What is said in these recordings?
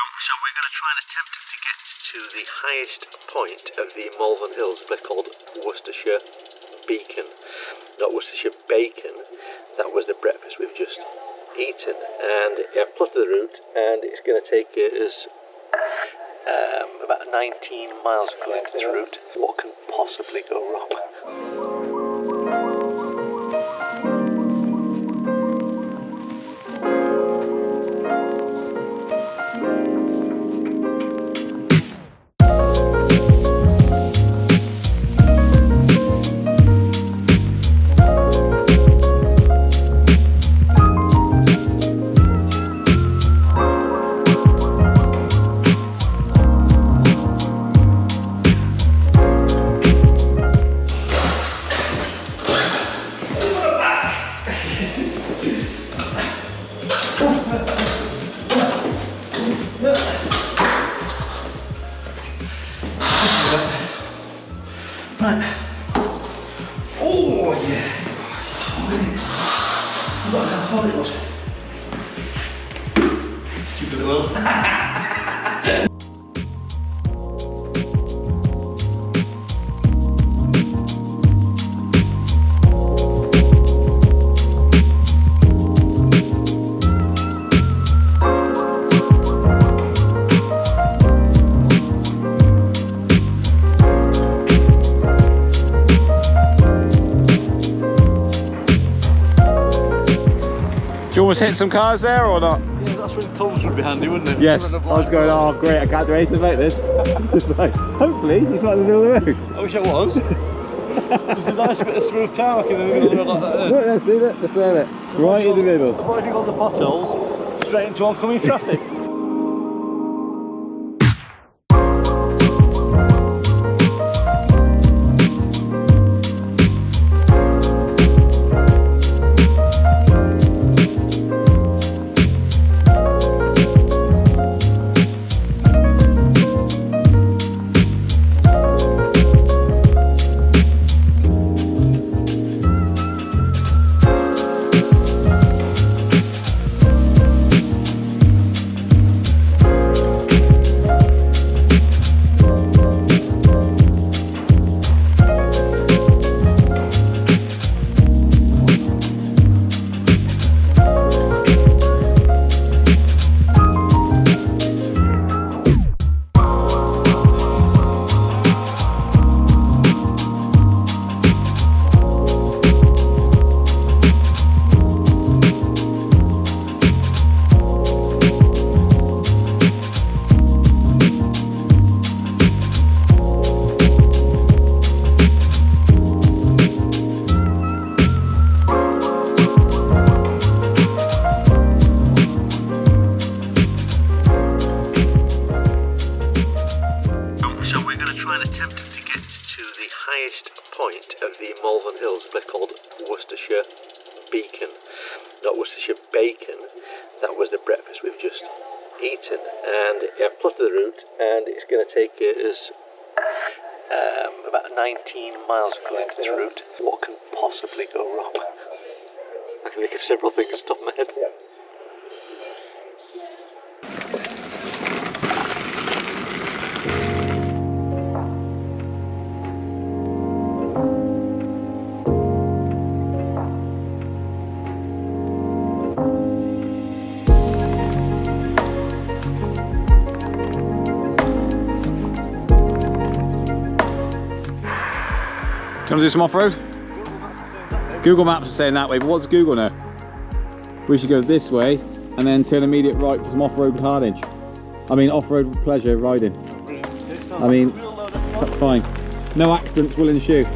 So we're going to try and attempt to get to the highest point of the Malverns Hills, a place called Worcestershire Beacon. Not Worcestershire Bacon, that was the breakfast we've just eaten. And I've plotted the route, and it's going to take us about 19 miles according to this route. What can possibly go wrong? Right. Oh yeah. I forgot how tall it was. Stupid little. Do you almost hit some cars there or not? Yeah, that's when clubs would be handy, wouldn't it? Yes, I was going, oh great, I can't do anything about this. Just like, hopefully he's not in the middle of the road. I wish I was. There's a nice bit of smooth tarmac in the middle of the road like that. Look, let's see that, just there, right in the middle. Avoiding all the potholes, straight into oncoming traffic. Point of the Malverns Hills, a place called Worcestershire Beacon. Not Worcestershire Bacon, that was the breakfast we've just eaten. And I've plotted the route, and it's going to take us about 19 miles according to this route. What can possibly go wrong? I can think of several things off the top of my head. Do you want to do some off-road? Google Maps is saying that way, but what's Google know? We should go this way and then turn immediate right for some off-road carnage. I mean off-road pleasure riding. I mean, fine. No accidents will ensue.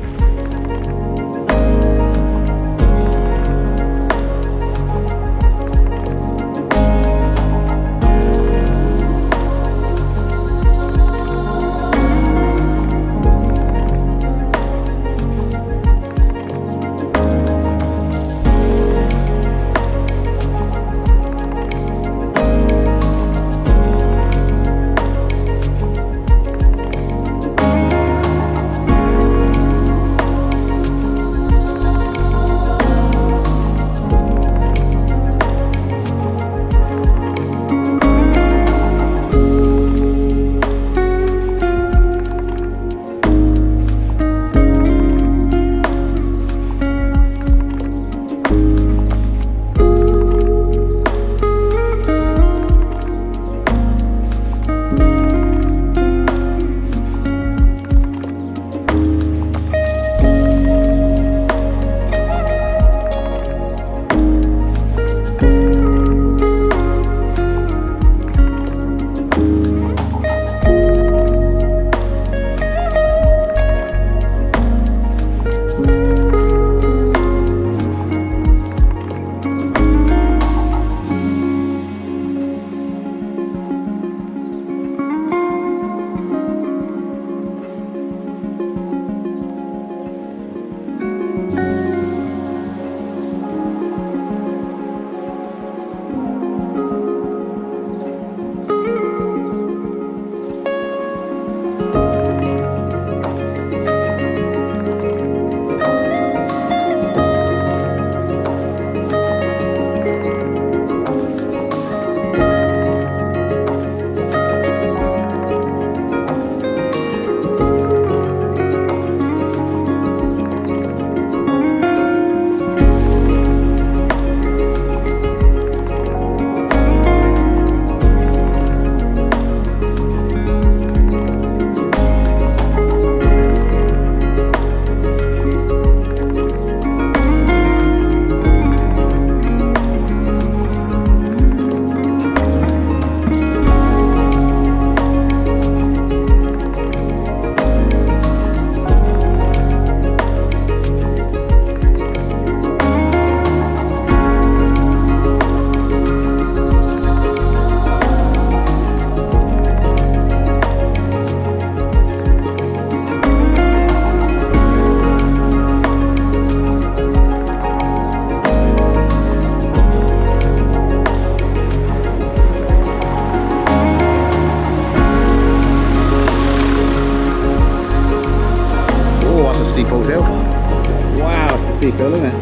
steep hill, isn't it?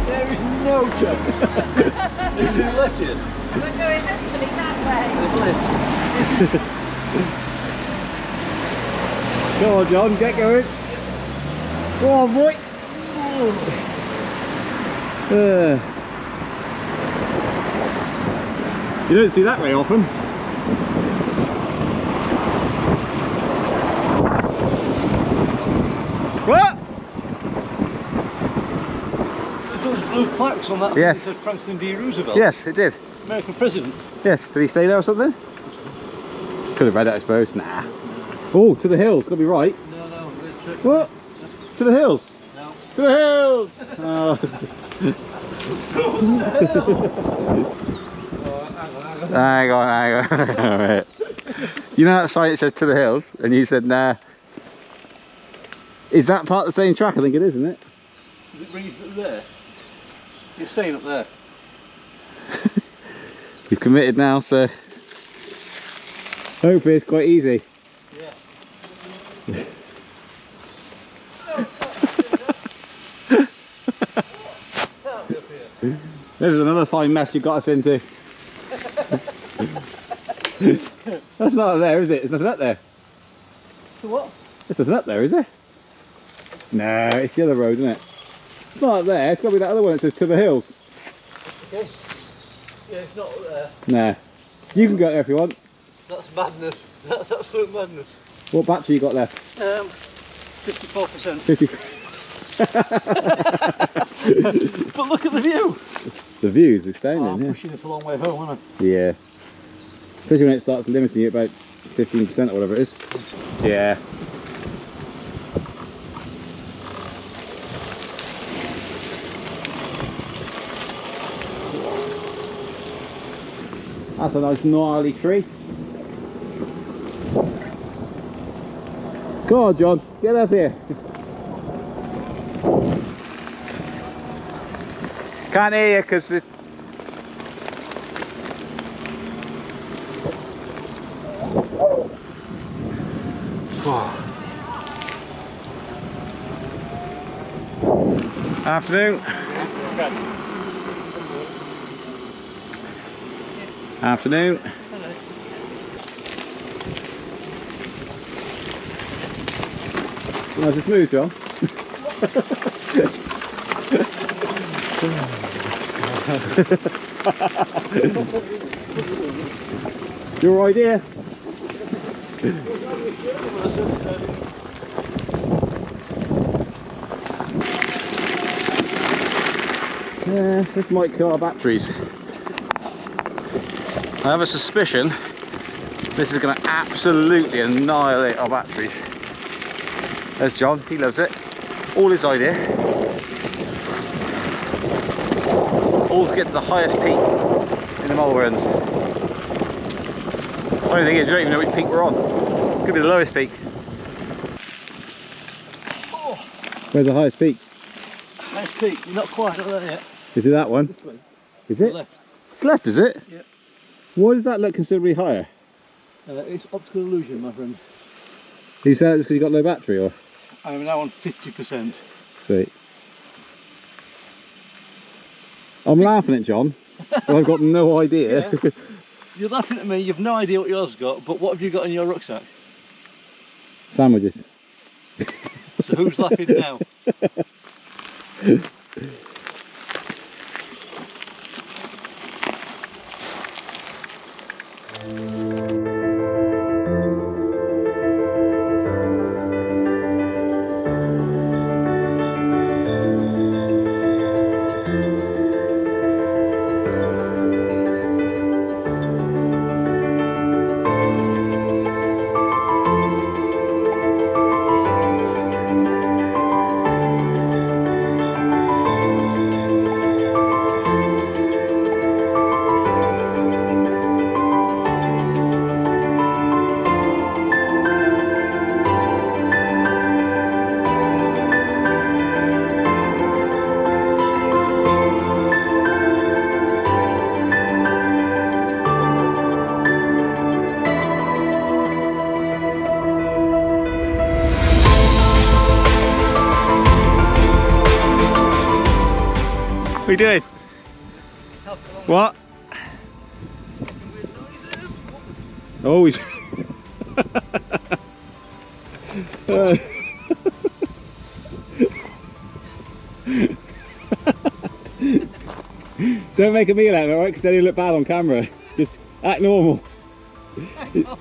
There is no chance. There's two left here. We're going hopefully that way. Go on, John, get going. Go on, boy. You don't see that very often. What? There's those blue plaques on that. Yes. It said Franklin D. Roosevelt. Yes, it did. American president. Yes. Did he stay there or something? Could have read it, I suppose. Nah. Oh, to the hills. Got to be right. No, What? To the hills. No. To the hills. Oh. Hang on. Right. You know that sign, it says to the hills, and you said nah. Is that part of the same track? I think it is, isn't it? Does it read up there? You're saying up there. We've committed now, so hopefully it's quite easy. Yeah. This is another fine mess you got us into. That's not up there, is it? There's nothing up there. What? There's nothing up there, is there? No, it's the other road, isn't it? It's not up there. It's got to be that other one that says to the hills. Okay. Yeah, it's not up there. Nah. You can go there if you want. That's madness. That's absolute madness. What battery you got left? 54%. 50. But look at the view. The views are astounding, I'm yeah. pushing this a long way home, aren't I? Yeah. Especially when it starts limiting you about 15% or whatever it is. Yeah. That's a nice gnarly tree. Come on, John, get up here. Can't hear you because the... Afternoon. Afternoon. Hello. Nice and smooth, John. Your idea. Yeah, this might kill our batteries. I have a suspicion this is going to absolutely annihilate our batteries. There's John, he loves it. All his idea. All to get to the highest peak in the Malverns. Funny thing is, we don't even know which peak we're on. Could be the lowest peak. Oh. Where's the highest peak? Highest peak, you're not quite up there yet. Is it that one? This way. Is it? Left. It's left, is it? Yep. Why does that look considerably higher? It's optical illusion, my friend. You saying it's because you got low battery, or? I'm now on 50%. Sweet. I'm laughing at John, but I've got no idea. Yeah. You're laughing at me, you've no idea what yours got, but what have you got in your rucksack? Sandwiches. So who's laughing now? are you doing? What? Oh, he's... Don't make a meal out of it, right? Because then you look bad on camera. Just act normal. Act normal.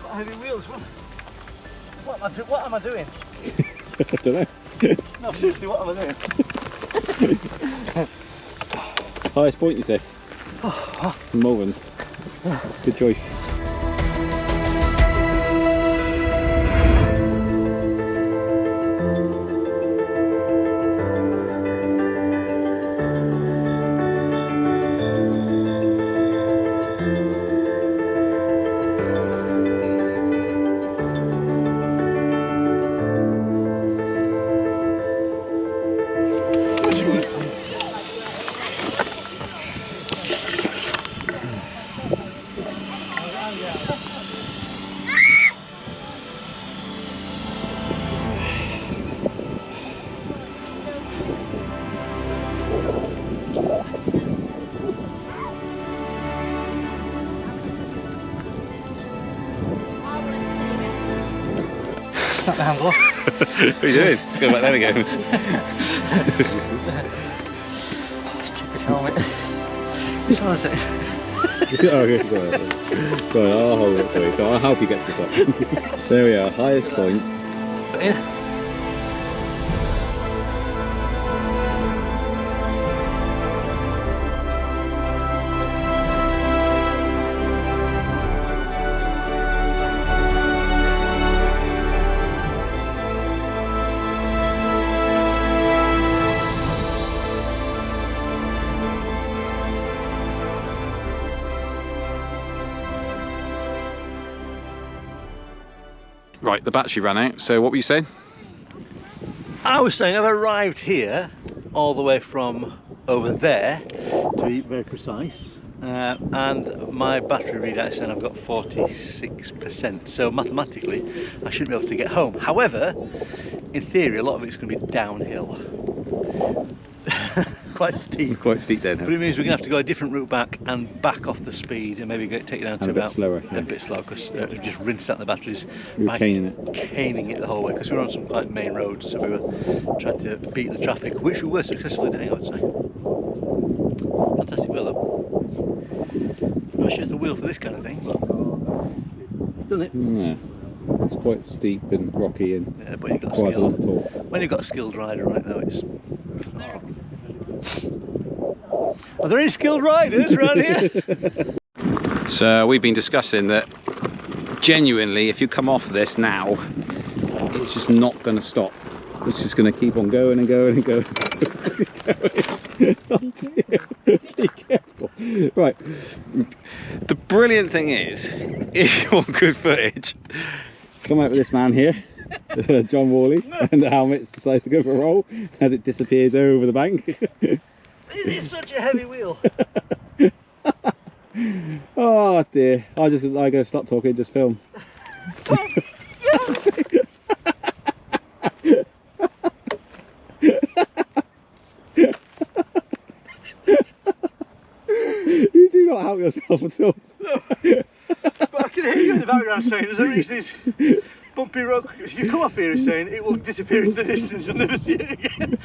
What heavy wheels? What am I doing? I don't know. No, seriously, what am I doing? Highest point, you say? Malverns. Good choice. Snap the handle off. What are you doing? Let's go back there again. Stupid helmet. Which one is it? Oh, okay, go on. Go on, I'll hold it for you. Go on, I'll help you get to the top. There we are, highest point. Yeah. Right, the battery ran out, so what were you saying? I was saying I've arrived here all the way from over there, to be very precise, and my battery readout is saying I've got 46%, so mathematically I should be able to get home. However, in theory a lot of it's going to be downhill. Quite steep. It's quite steep then. But it means we're going to have to go a different route back and back off the speed and maybe take it down to a bit about slower, yeah. a bit slower because we've just rinsed out the batteries. You were caning it. Caning it the whole way because we were on some quite main roads, so we were trying to beat the traffic, which we were successfully doing, I would say. Fantastic wheel though. I'm not sure it's the wheel for this kind of thing, but it's done it. No, it's quite steep and rocky and Yeah, but you've got requires a skill. lot of torque. When you've got a skilled rider on it though, it's not a problem. Are there any skilled riders around here? So we've been discussing that genuinely if you come off this now, it's just not going to stop. It's just going to keep on going and going and going. Oh dear. Be careful. Right. The brilliant thing is, if you want good footage, come out with this man here, John Worley, and the helmet's decided to go for a roll as it disappears over the bank. It's such a heavy wheel. Oh dear. I gotta stop talking and just film. Yes. You do not help yourself at all. No. But I can hear you in the background saying as I reach this bumpy road, if you come off here and saying it will disappear into the distance, you'll never see it again.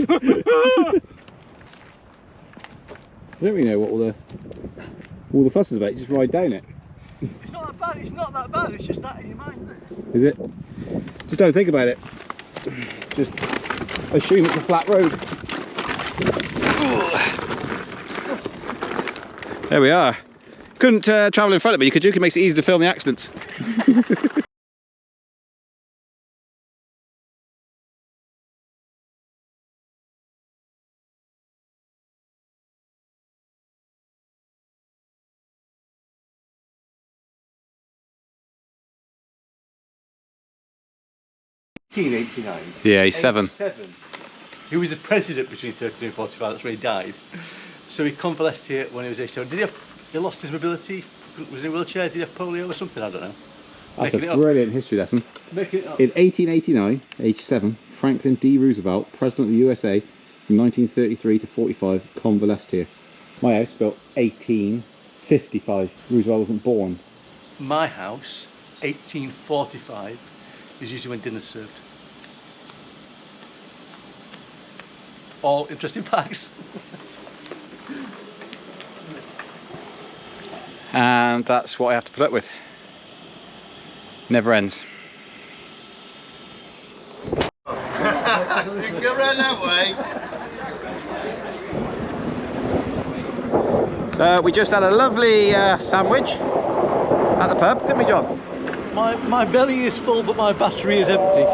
I don't really know what all the fuss is about. You just ride down it. It's not that bad, it's not that bad, it's just that in your mind. Is it? Just don't think about it. Just assume it's a flat road. There we are. Couldn't travel in front of me, could you? It makes it easy to film the accidents. Yeah, he's 7. He was the president between 32 and 45, that's where he died. So he convalesced here when he was 87. He lost his mobility? Was he in a wheelchair? Did he have polio or something? I don't know. That's a brilliant history lesson. Making it up. In 1889, age 7, Franklin D. Roosevelt, President of the USA from 1933 to 45, convalesced. My house built 1855. Roosevelt wasn't born. My house, 1845, is usually when dinner's served. All interesting facts. And that's what I have to put up with. Never ends. You can go around that way. We just had a lovely sandwich at the pub, didn't we, John? My belly is full, but my battery is empty.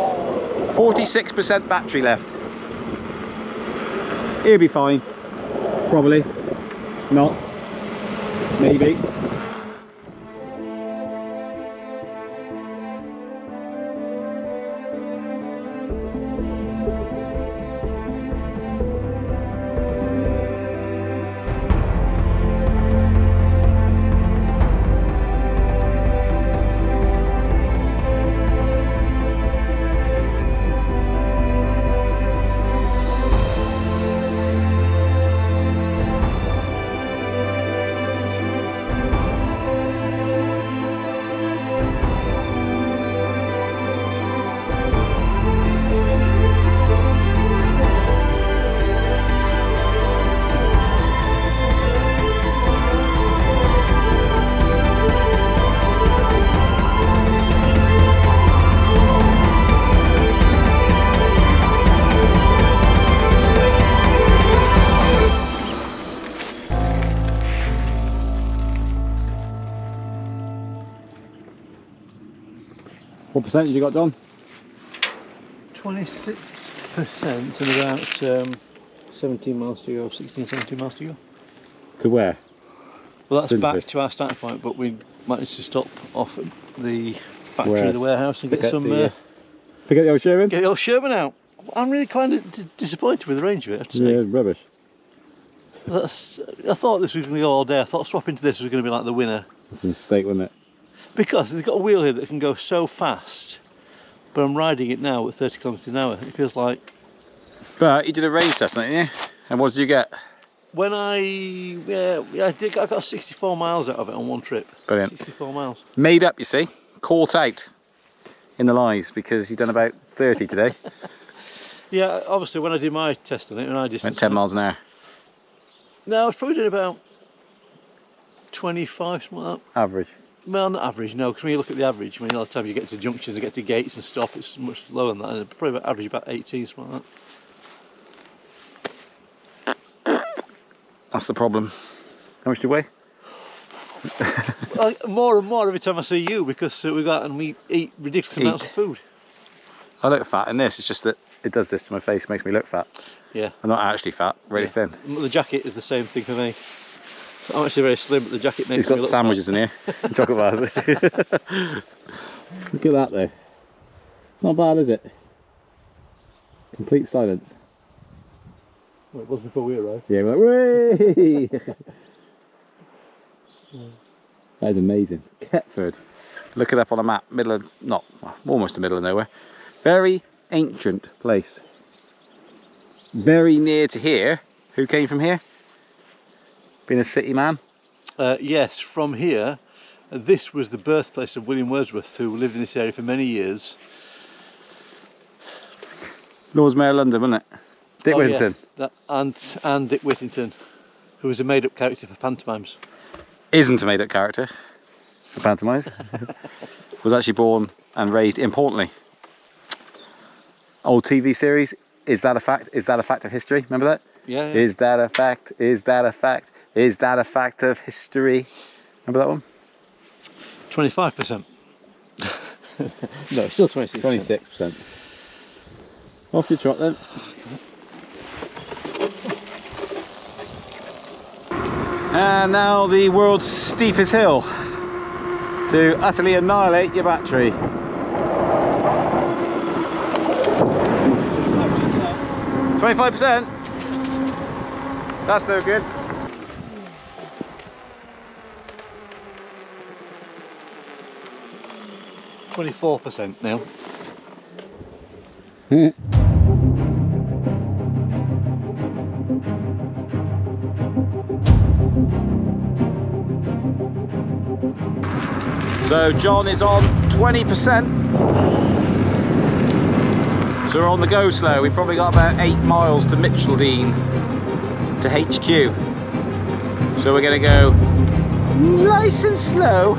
46% battery left. He'll be fine. Probably. Not. Maybe. What percentage you got, Don? 26% and about 17 miles to go, 16, 17 miles to go. To where? Well, that's Simply. back to our starting point, but we managed to stop off at the factory, Where? the warehouse, and get some. Pick up the old Sherman? Get the old Sherman out. I'm really kind of disappointed with the range of it, I have to say. Yeah, rubbish. I thought this was going to go all day. I thought swapping to this was going to be like the winner. That's a mistake, wasn't it? Because they've got a wheel here that can go so fast, but I'm riding it now at 30 kilometres an hour. It feels like... But you did a range test, didn't you? And what did you get? When I got 64 miles out of it on one trip. Brilliant. 64 miles. Made up, you see. Caught out in the lies because you've done about 30 today. Yeah, obviously when I did my test on it, when I distance... Went 10 miles an hour. No, I was probably doing about 25, something like that. Average. Well, not average, no, because when you look at the average, I mean, a lot of times you get to junctions and get to gates and stop, it's much lower than that, and probably about average about 18, something like that. That's the problem. How much do you weigh? Well, more and more every time I see you, because we go out and we eat ridiculous amounts of food. I look fat in this, it's just that it does this to my face, makes me look fat. Yeah. I'm not actually fat, really thin. The jacket is the same thing for me. I'm actually very slim, but the jacket makes He's got me look sandwiches in here, chocolate bars. Look at that though. It's not bad, is it? Complete silence. Well, it was before we arrived. Yeah, we're like, whee! That is amazing. Ketford. Look it up on a map. Middle of, not, almost the middle of nowhere. Very ancient place. Very near to here. Who came from here? Being a city man? Yes, from here. This was the birthplace of William Wordsworth, who lived in this area for many years. Lord Mayor of London, wasn't it? Dick Whittington. Yeah. And Dick Whittington, who was a made-up character for pantomimes. Isn't a made-up character for pantomimes. Was actually born and raised in Portland. Old TV series, Is That a Fact? Is That a Fact of History? Remember that? Yeah, yeah. Is that a fact? Is that a fact? Is that a fact of history? Remember that one? 25%. No, it's still 26%. 26%. Off your trot then. And now the world's steepest hill to utterly annihilate your battery. 25%? That's no good. 24% now. So John is on 20%. So we're on the go slow. We've probably got about 8 miles to Mitcheldean to HQ. So we're going to go nice and slow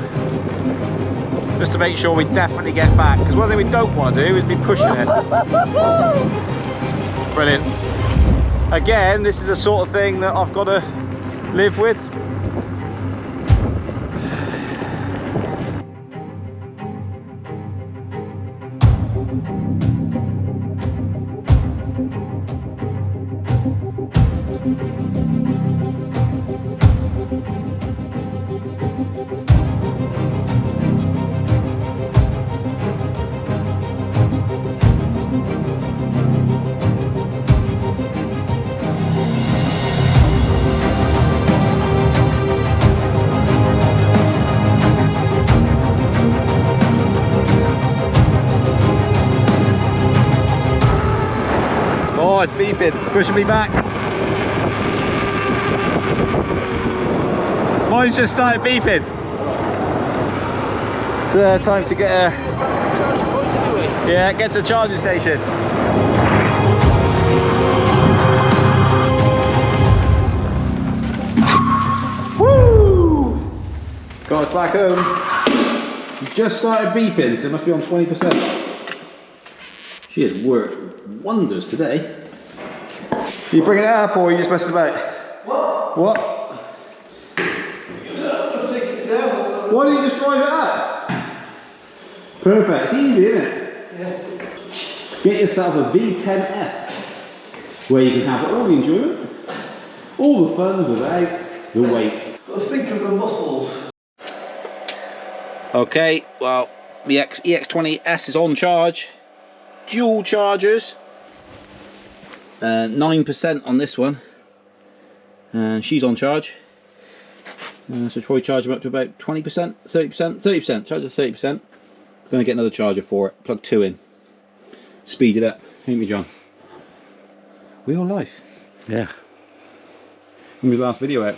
just to make sure we definitely get back. Because one thing we don't want to do is be pushing it. Brilliant. Again, this is the sort of thing that I've got to live with. Oh, it's beeping, it's pushing me back. Mine's just started beeping. So time to get a... Yeah, get to the charging station. Woo! Got us back home. It's just started beeping, so it must be on 20%. She has worked wonders today. Are you bringing it up or are you just messing about? What? What? Why don't you just drive it up? Perfect, it's easy, isn't it? Yeah. Get yourself a V10F where you can have all the enjoyment, all the fun without the weight. But think of the muscles. Okay, well, the EX20S is on charge. Dual chargers. 9% on this one, and she's on charge. So probably charge them up to about 20%, 30%, charge of 30%. I'm going to get another charger for it, plug 2 in, speed it up, ain't we, John? Real life. Yeah. When was the last video out?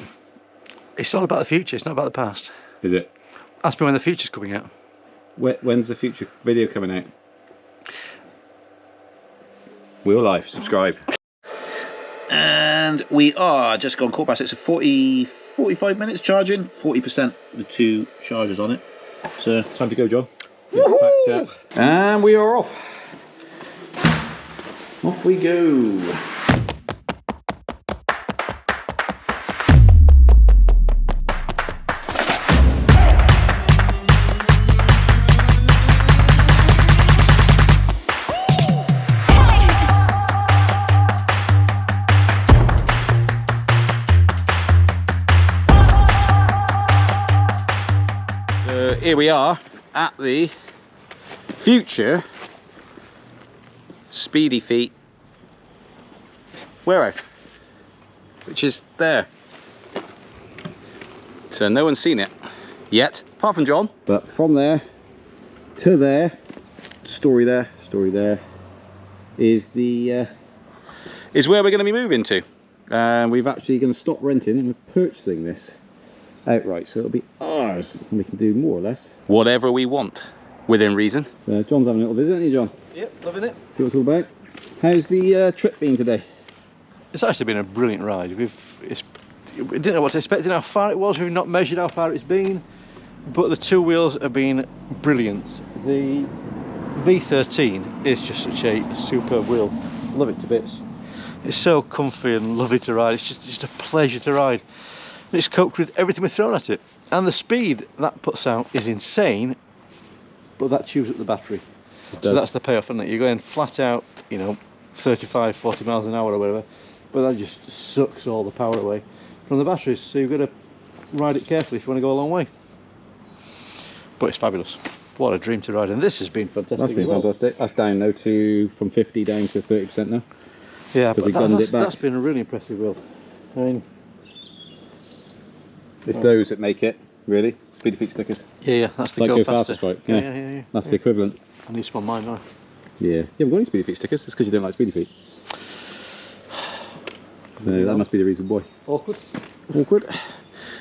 It's all about the future, it's not about the past. Is it? Ask me when the future's coming out. When's the future video coming out? Real life, subscribe. And we are just gone 6:15. It's a 45 minutes charging, 40% the 2 chargers on it. So time to go, John. And we are off. Off we go. Here we are at the future Speedy Feet warehouse, which is there. So no one's seen it yet, apart from John. But from there to there, story there is the is where we're going to be moving to. And we've actually going to stop renting and we're purchasing this outright, so it'll be ours and we can do more or less whatever we want within reason. So John's having a little visit, isn't he, John? Yep, loving it. See what it's all about. How's the trip been today? It's actually been a brilliant ride. We didn't know what to expect, how far it was. We've not measured how far it's been, but the 2 wheels have been brilliant. The V13 is just such a superb wheel. Love it to bits. It's so comfy and lovely to ride. It's just a pleasure to ride. And it's coped with everything we've thrown at it. And the speed that puts out is insane, but that chews up the battery. So that's the payoff, isn't it? You're going flat out, you know, 35, 40 miles an hour or whatever, but that just sucks all the power away from the batteries. So you've got to ride it carefully if you want to go a long way. But it's fabulous. What a dream to ride. And this has been fantastic. That's been fantastic. That's down now from 50 down to 30% now. Yeah, but that's been a really impressive wheel. I mean, it's those that make it. Really? Speedy Feet stickers. Yeah, that's the Like go Go faster. Faster stripe. Yeah, Yeah. yeah, yeah. That's the equivalent. I need some on mine, don't I? Yeah. You haven't got any Speedy Feet stickers? It's because you don't like Speedy Feet. So that must be the reason why. Awkward. Awkward.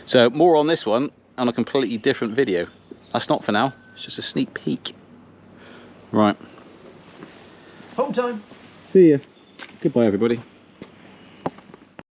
So more on this one on a completely different video. That's not for now. It's just a sneak peek. Right. Home time. See ya. Goodbye, everybody.